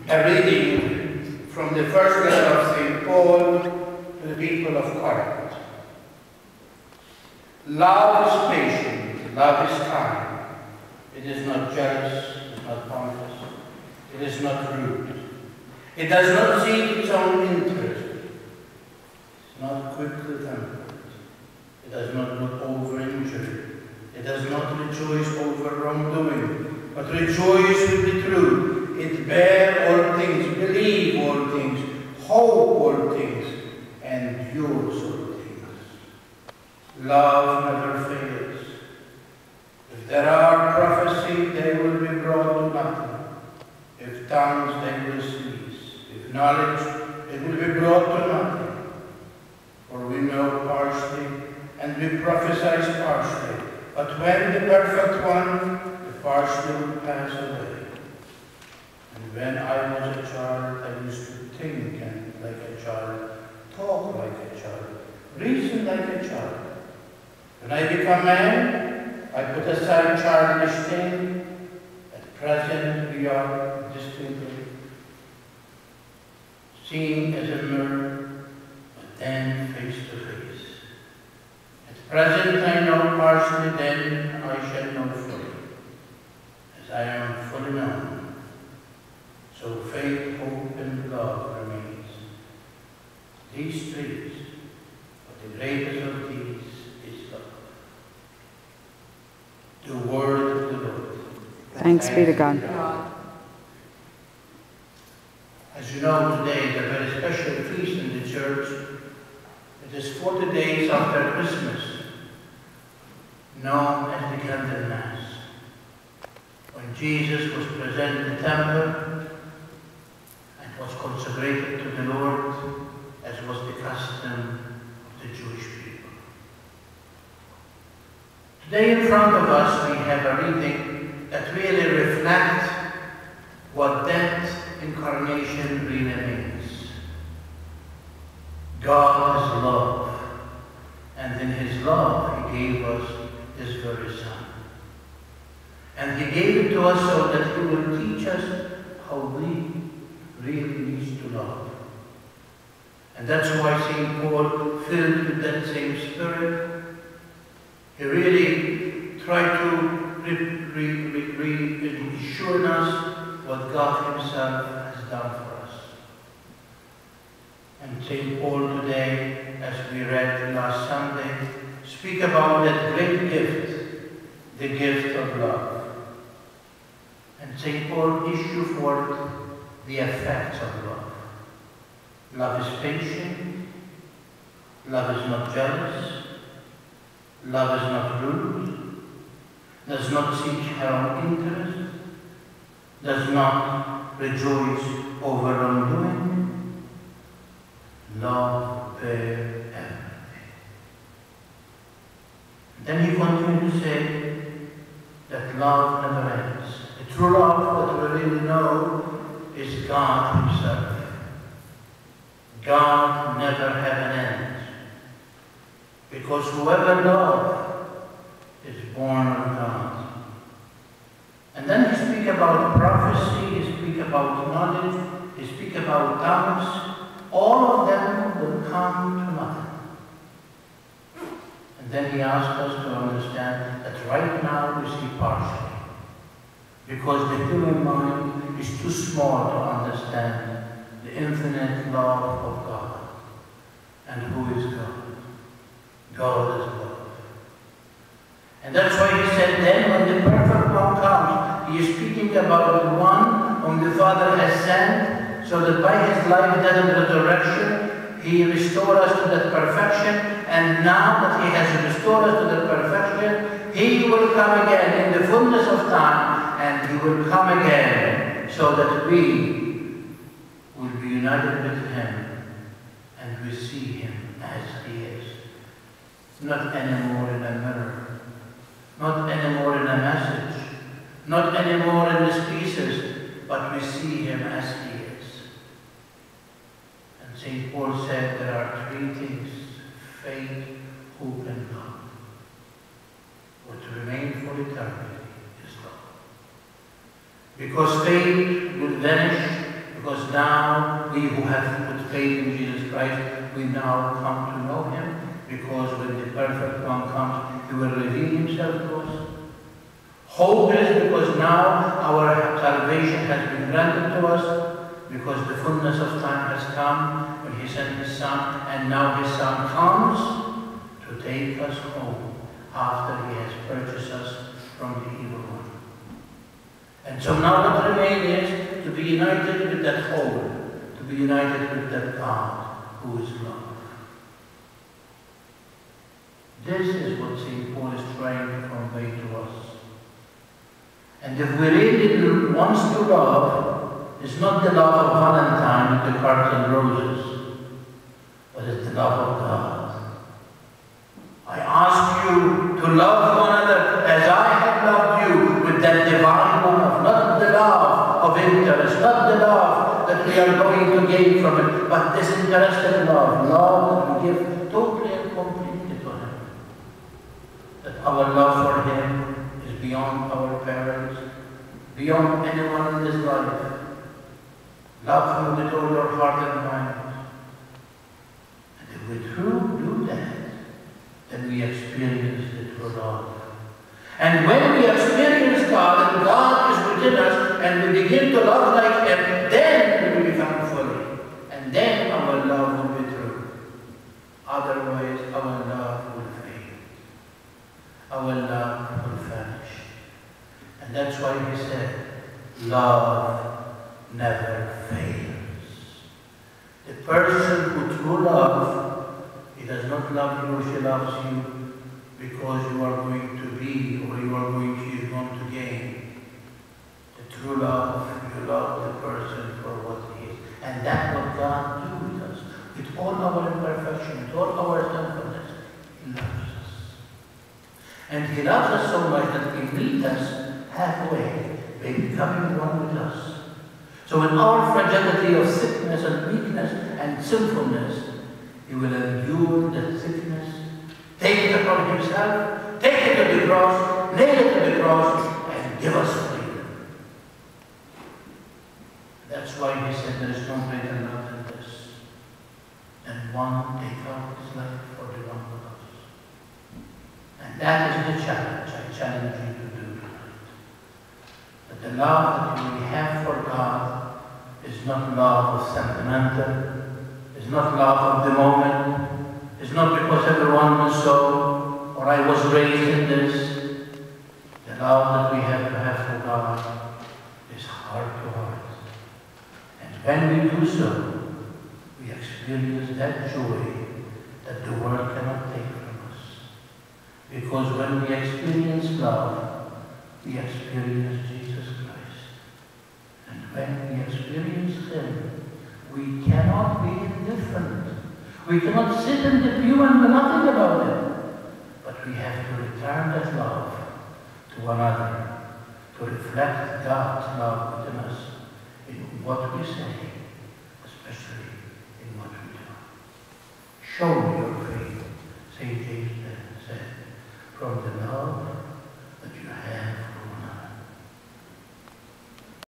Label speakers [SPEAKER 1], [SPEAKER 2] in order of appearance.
[SPEAKER 1] A reading from the first letter of St. Paul to the people of Corinth. Love is patient, love is kind. It is not jealous, it is not pompous, it is not rude. It does not seek its own interest. It is not quickly tempered. It does not look over injury. It does not rejoice over wrongdoing, but rejoice with the truth. It bears all things, believes all things, hopes all things, endures all things. Love never fails. If there are prophecy, they will be brought to nothing. If tongues, they will cease. If knowledge, it will be brought to nothing. For we know partially, and we prophesy partially. But when the perfect one, the partial will pass away. And when I was a child, I used to think like a child, talk like a child, reason like a child. When I become man, I put aside childish things. At present, we are distinctly seeing as a mirror, but then face to face. At present, I know partially, then I shall know fully, as I am fully known. So faith, hope, and love remains. These three, but the greatest of these is love. The word of the Lord.
[SPEAKER 2] Thanks be to God.
[SPEAKER 1] As you know, today is a very special feast in the church. It is 40 days after Christmas, known as the Candle Mass, when Jesus was present in the temple and was consecrated to the Lord, as was the custom of the Jewish people. Today in front of us we have a reading that really reflects what that incarnation really means. God is love, and in His love He gave us His very Son. And He gave it to us so that He will teach us how we really need to love. And that's why St. Paul, filled with that same spirit, he really tried to reassure us what God Himself has done for us. And St. Paul today, as we read last Sunday, speak about that great gift, the gift of love. And St. Paul issued forth the effects of love. Love is patient. Love is not jealous. Love is not rude. Does not seek her own interest. Does not rejoice over wrongdoing. Love bears everything. Then he continued to say that love never ends. The true love that we really know is God Himself. God never had an end, because whoever loves is born of God. And then he speaks about prophecy, he speaks about knowledge, he speaks about tongues. All of them will come to nothing. And then he asks us to understand that right now we see partially, because the human mind is too small to understand the infinite love of God. And who is God? God is love. And that's why he said then when the perfect one comes, he is speaking about the one whom the Father has sent, so that by His life, death, and resurrection, He restored us to that perfection. And now that He has restored us to that perfection, He will come again in the fullness of time, and He will come again so that we will be united with Him and we see Him as He is. Not anymore in a mirror, not anymore in a message, not anymore in the speeches, but we see Him as He is. And St. Paul said there are three things: faith, hope, and love. What remains for eternity is love. Because faith will vanish, have put faith in Jesus Christ, we now come to know him, because when the perfect one comes, he will reveal himself to us. Hope is because now our salvation has been granted to us, because the fullness of time has come when he sent his Son, and now his Son comes to take us home after he has purchased us from the evil one. And so now what remains is to be united with that whole, to be united with that God who is love. This is what St. Paul is trying to convey to us. And if we really want to love, it's not the love of Valentine with the cards and roses, but it's the love of God. I ask you to love one another as I have loved you, with that divine love, not the love of interest, not the love that we are going to gain from it, but disinterested love, love that we give totally and completely to him. That our love for him is beyond our parents, beyond anyone in this life. Love him with all your heart and mind. And if we truly do that, then we experience the true love. And when we experience God, and God is within us, and we begin to love like him, then we will become fully. And then our love will be true. Otherwise, our love will fade. Our love will vanish. And that's why he said, love never fails. The person who true love, he does not love you or she loves you because you are going to be or you are going to gain. The true love, you love the person for what he is. And that's what God do with us. With all our imperfection, with all our sinfulness, he loves us. And he loves us so much that he meets us halfway by becoming one with us. So in our fragility of sickness and weakness and sinfulness, he will endure that sickness, take it upon himself, take it to the cross, nail it to the cross, and give us freedom. That's why he said there is no greater love than this, and one take out his life for the one who loves. And that is the challenge I challenge you to do tonight. That the love that we have for God is not love of sentimental, is not love of the moment, is not because everyone was so, or I was raised in this. The love that we have to have for God is heart to heart. And when we do so, we experience that joy that the world cannot take from us. Because when we experience love, we experience Jesus Christ. And when we experience him, we cannot be indifferent. We cannot sit in the pew and do nothing about it. But we have to return that love to one another, to reflect God's love within us in what we say, especially in what we do. Show me